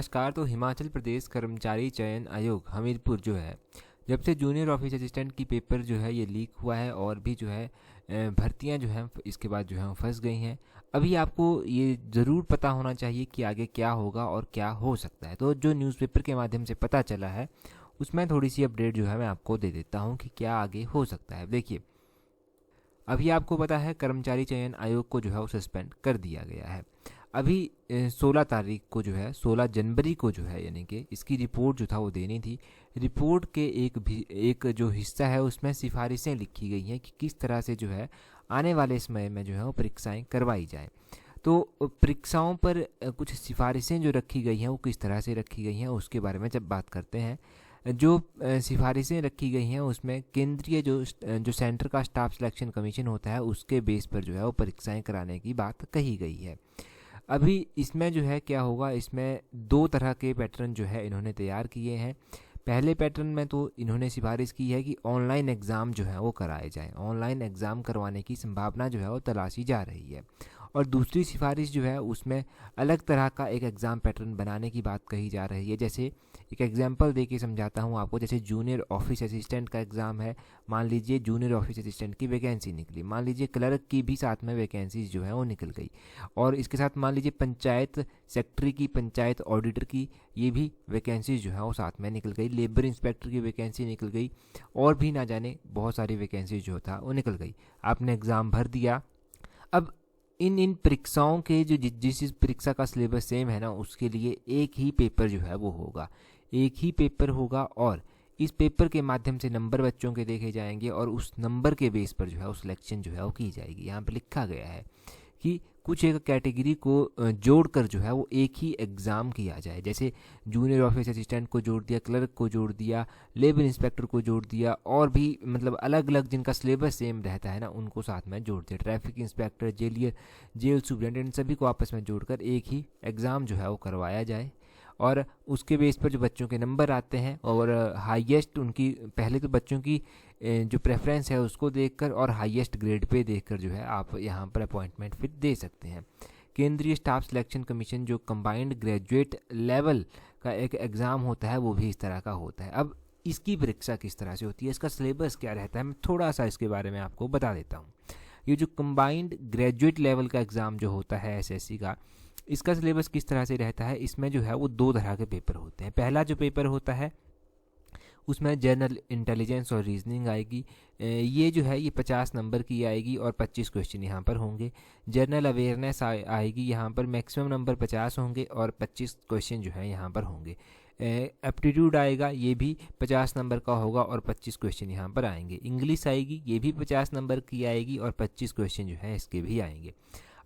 नमस्कार। तो हिमाचल प्रदेश कर्मचारी चयन आयोग हमीरपुर जो है, जब से जूनियर ऑफिस असिस्टेंट की पेपर जो है ये लीक हुआ है और भी जो है भर्तियां जो हैं इसके बाद जो है वो फंस गई हैं। अभी आपको ये ज़रूर पता होना चाहिए कि आगे क्या होगा और क्या हो सकता है। तो जो न्यूज़पेपर के माध्यम से पता चला है उसमें थोड़ी सी अपडेट जो है मैं आपको दे देता हूँ कि क्या आगे हो सकता है। देखिए, अभी आपको पता है कर्मचारी चयन आयोग को जो है वो सस्पेंड कर दिया गया है। अभी 16 तारीख को जो है 16 जनवरी को जो है यानी कि इसकी रिपोर्ट जो था वो देनी थी। रिपोर्ट के एक जो हिस्सा है उसमें सिफारिशें लिखी गई हैं कि किस तरह से जो है आने वाले समय में जो है वो परीक्षाएं करवाई जाएं। तो परीक्षाओं पर कुछ सिफारिशें जो रखी गई हैं वो किस तरह से रखी गई हैं उसके बारे में जब बात करते हैं। जो सिफारिशें रखी गई हैं उसमें केंद्रीय जो सेंटर का स्टाफ सिलेक्शन कमीशन होता है उसके बेस पर जो है वो परीक्षाएं कराने की बात कही गई है। अभी इसमें जो है क्या होगा, इसमें दो तरह के पैटर्न जो है इन्होंने तैयार किए हैं। पहले पैटर्न में तो इन्होंने सिफारिश की है कि ऑनलाइन एग्ज़ाम जो है वो कराए जाएं। ऑनलाइन एग्ज़ाम करवाने की संभावना जो है वो तलाशी जा रही है। और दूसरी सिफारिश जो है उसमें अलग तरह का एक एग्ज़ाम पैटर्न बनाने की बात कही जा रही है। जैसे एक एग्जांपल दे के समझाता हूँ आपको। जैसे जूनियर ऑफिस असिस्टेंट का एग्ज़ाम है, मान लीजिए जूनियर ऑफिस असिस्टेंट की वैकेंसी निकली, मान लीजिए क्लर्क की भी साथ में वैकेंसीज जो है वो निकल गई, और इसके साथ मान लीजिए पंचायत सेक्रेटरी की, पंचायत ऑडिटर की ये भी वैकेंसीज जो है वो साथ में निकल गई, लेबर इंस्पेक्टर की वैकेंसी निकल गई, और भी ना जाने बहुत सारी वैकेंसीज जो था वो निकल गई। आपने एग्ज़ाम भर दिया। अब इन परीक्षाओं के जो जिस परीक्षा का सिलेबस सेम है ना उसके लिए एक ही पेपर जो है वो होगा, एक ही पेपर होगा, और इस पेपर के माध्यम से नंबर बच्चों के देखे जाएंगे और उस नंबर के बेस पर जो है वो सिलेक्शन जो है वो की जाएगी। यहाँ पर लिखा गया है कि कुछ एक कैटेगरी को जोड़कर जो है वो एक ही एग्ज़ाम किया जाए। जैसे जूनियर ऑफिस असिस्टेंट को जोड़ दिया, क्लर्क को जोड़ दिया, लेबर इंस्पेक्टर को जोड़ दिया, और भी मतलब अलग अलग जिनका सिलेबस सेम रहता है ना उनको साथ में जोड़ दिया। ट्रैफिक इंस्पेक्टर, जेल सुपरिटेंडेंट सभी को आपस में जोड़कर एक ही एग्ज़ाम जो है वो करवाया जाए, और उसके बेस पर जो बच्चों के नंबर आते हैं और हाईएस्ट उनकी, पहले तो बच्चों की जो प्रेफरेंस है उसको देखकर और हाईएस्ट ग्रेड पे देखकर जो है आप यहाँ पर अपॉइंटमेंट फिर दे सकते हैं। केंद्रीय स्टाफ सिलेक्शन कमीशन जो कंबाइंड ग्रेजुएट लेवल का एक एग्ज़ाम होता है वो भी इस तरह का होता है। अब इसकी परीक्षा किस तरह से होती है, इसका सिलेबस क्या रहता है, मैं थोड़ा सा इसके बारे में आपको बता देता हूँ। ये जो कंबाइंड ग्रेजुएट लेवल का एग्ज़ाम जो होता है एसएससी का, इसका सिलेबस किस तरह से रहता है, इसमें जो है वो दो तरह के पेपर होते हैं। पहला जो पेपर होता है उसमें जनरल इंटेलिजेंस और रीजनिंग आएगी। ये जो है ये 50 नंबर की आएगी और 25 क्वेश्चन यहाँ पर होंगे। जनरल अवेयरनेस आएगी, यहाँ पर मैक्सिमम नंबर 50 होंगे और 25 क्वेश्चन जो है यहाँ पर होंगे। एप्टीट्यूड आएगा, ये भी 50 नंबर का होगा और 25 क्वेश्चन यहाँ पर आएंगे। इंग्लिश आएगी, ये भी 50 नंबर की आएगी और 25 क्वेश्चन जो है इसके भी आएंगे।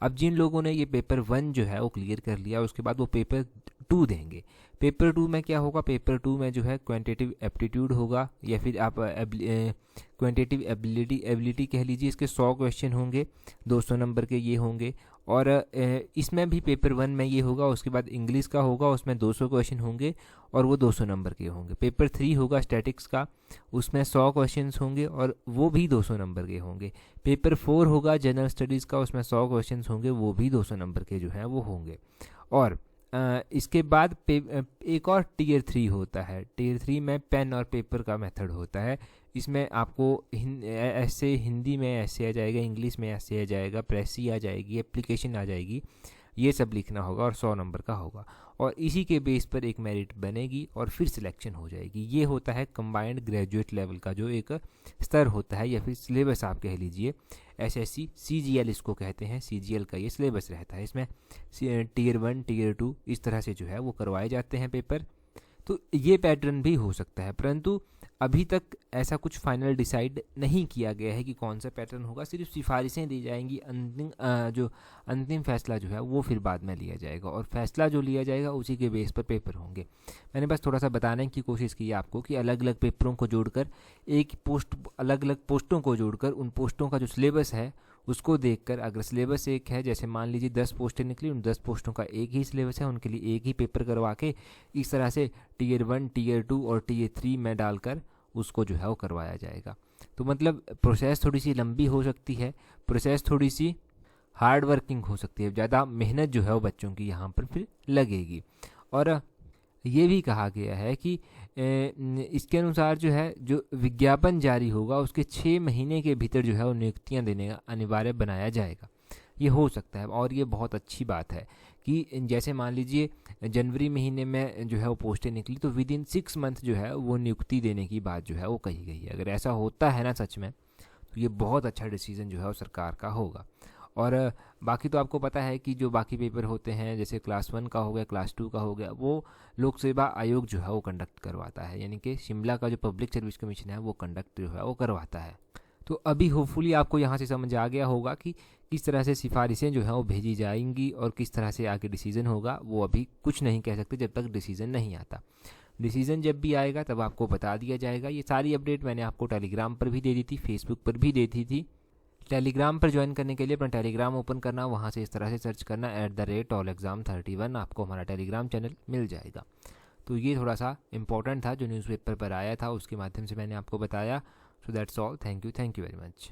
अब जिन लोगों ने ये पेपर 1 जो है वो क्लियर कर लिया उसके बाद वो पेपर 2 देंगे। पेपर 2 में क्या होगा, पेपर 2 में जो है क्वांटिटेटिव एप्टीट्यूड होगा, या फिर आप क्वांटिटेटिव एबिलिटी कह लीजिए। इसके 100 क्वेश्चन होंगे, 200 नंबर के ये होंगे। और इसमें भी पेपर 1 में ये होगा, उसके बाद इंग्लिश का होगा, उसमें 200 क्वेश्चन होंगे और वो 200 नंबर के होंगे। पेपर 3 होगा स्टैटिक्स का, उसमें 100 क्वेश्चन होंगे और वो भी 200 नंबर के होंगे। पेपर 4 होगा जनरल स्टडीज़ का, उसमें 100 क्वेश्चन होंगे, वो भी 200 नंबर के जो हैं वो होंगे। और इसके बाद एक और टीयर 3 होता है। टीयर 3 में पेन और पेपर का मेथड होता है। इसमें आपको ऐसे हिंदी में ऐसे आ जाएगा, इंग्लिश में ऐसे आ जाएगा, प्रेसी आ जाएगी, एप्लीकेशन आ जाएगी, ये सब लिखना होगा और 100 नंबर का होगा, और इसी के बेस पर एक मेरिट बनेगी और फिर सिलेक्शन हो जाएगी। ये होता है कंबाइंड ग्रेजुएट लेवल का जो एक स्तर होता है, या फिर सिलेबस आप कह लीजिए। एसएससी सीजीएल इसको कहते हैं, सीजीएल का ये सिलेबस रहता है। इसमें टीयर 1 टीयर 2 इस तरह से जो है वो करवाए जाते हैं पेपर। तो ये पैटर्न भी हो सकता है, परंतु अभी तक ऐसा कुछ फाइनल डिसाइड नहीं किया गया है कि कौन सा पैटर्न होगा। सिर्फ सिफारिशें दी जाएंगी, जो अंतिम फैसला जो है वो फिर बाद में लिया जाएगा, और फैसला जो लिया जाएगा उसी के बेस पर पेपर होंगे। मैंने बस थोड़ा सा बताने की कोशिश की आपको कि अलग अलग पेपरों को जोड़कर एक पोस्ट, अलग अलग पोस्टों को जोड़कर उन पोस्टों का जो सिलेबस है उसको देखकर, अगर सिलेबस एक है, जैसे मान लीजिए 10 पोस्टें निकली, उन 10 पोस्टों का एक ही सिलेबस है, उनके लिए एक ही पेपर करवा के इस तरह से टीयर 1 टीयर 2 और टीयर 3 में डालकर उसको जो है वो करवाया जाएगा। तो मतलब प्रोसेस थोड़ी सी लंबी हो सकती है, प्रोसेस थोड़ी सी हार्ड वर्किंग हो सकती है, ज़्यादा मेहनत जो है वो बच्चों की यहाँ पर फिर लगेगी। और ये भी कहा गया है कि इसके अनुसार जो है जो विज्ञापन जारी होगा उसके 6 महीने के भीतर जो है वो नियुक्तियां देने का अनिवार्य बनाया जाएगा। ये हो सकता है और ये बहुत अच्छी बात है कि जैसे मान लीजिए जनवरी महीने में जो है वो पोस्टें निकली तो विद इन 6 मंथ जो है वो नियुक्ति देने की बात जो है वो कही गई है। अगर ऐसा होता है ना सच में, तो ये बहुत अच्छा डिसीजन जो है वो सरकार का होगा। और बाकी तो आपको पता है कि जो बाकी पेपर होते हैं जैसे क्लास 1 का हो गया, क्लास 2 का हो गया, वो लोक सेवा आयोग जो है वो कंडक्ट करवाता है, यानी कि शिमला का जो पब्लिक सर्विस कमीशन है वो कंडक्ट जो है वो करवाता है। तो अभी होपफुली आपको यहाँ से समझ आ गया होगा कि किस तरह से सिफारिशें जो हैं वो भेजी जाएंगी और किस तरह से आगे डिसीज़न होगा। वो अभी कुछ नहीं कह सकते जब तक डिसीज़न नहीं आता। डिसीज़न जब भी आएगा तब आपको बता दिया जाएगा। ये सारी अपडेट मैंने आपको टेलीग्राम पर भी दे दी थी, फेसबुक पर भी दे दी थी। टेलीग्राम पर ज्वाइन करने के लिए अपना टेलीग्राम ओपन करना, वहाँ से इस तरह से सर्च करना @allexam31, आपको हमारा टेलीग्राम चैनल मिल जाएगा। तो ये थोड़ा सा इंपॉर्टेंट था जो न्यूज़पेपर पर आया था, उसके माध्यम से मैंने आपको बताया। So that's all, thank you very much.